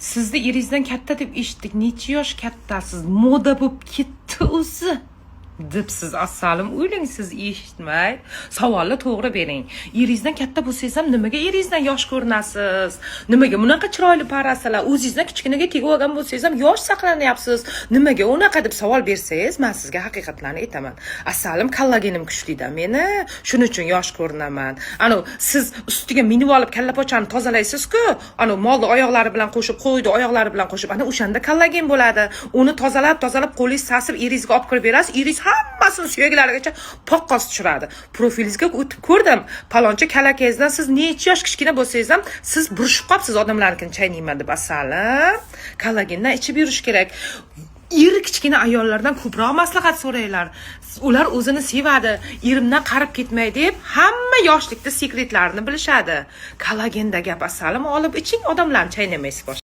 Sizni eringizdan katta deb eshitdik. Necha yosh kattasiz? Moda bo'lib ketdi o'zi. Debsiz assalim, o'ylang siz eshitmay. Savolni to'g'ri bering. Eringizdan katta bo'lsangiz ham nimaga eringizdan yosh ko'rinasiz? Nimaga bunaqa chiroyli parasalar? O'zingizdan kichkinaga tegib olgan bo'lsangiz ham yosh saqlanyapsiz. Nimaga unaqa deb savol bersangiz, men sizga haqiqatlarni aytaman. Assalim, kollagenim kuchli-da meni. Shuning uchun yosh ko'rinaman. Siz ustiga minib olib kalla pochani tozalaysiz-ku, molni oyoqlari bilan qo'shib, qo'yni oyoqlari bilan qo'shib, o'shanda kollagen bo'ladi. Uni tozalab qo'lingiz sasib eringizga olib kirib berasiz. Eringiz hammasini suyaklarigacha poqqos tushiradi. Profilingizga o'tib ko'rdim. Palonchi kalakangizdan siz necha yosh kichkina bo'lsangiz ham siz burishib qolibsiz odamlarnikini chaynayman deb asalim. Kollagendan ichib yurish kerak. Eri kichkina ayollardan ko'proq maslahat so'ranglar. Ular o'zini sevadi, erimdan qarib ketmay deb hamma yoshlikda sekretlarini bilishadi. Kollagenda gap asalim olib iching, odamlarni chaynamaysiz.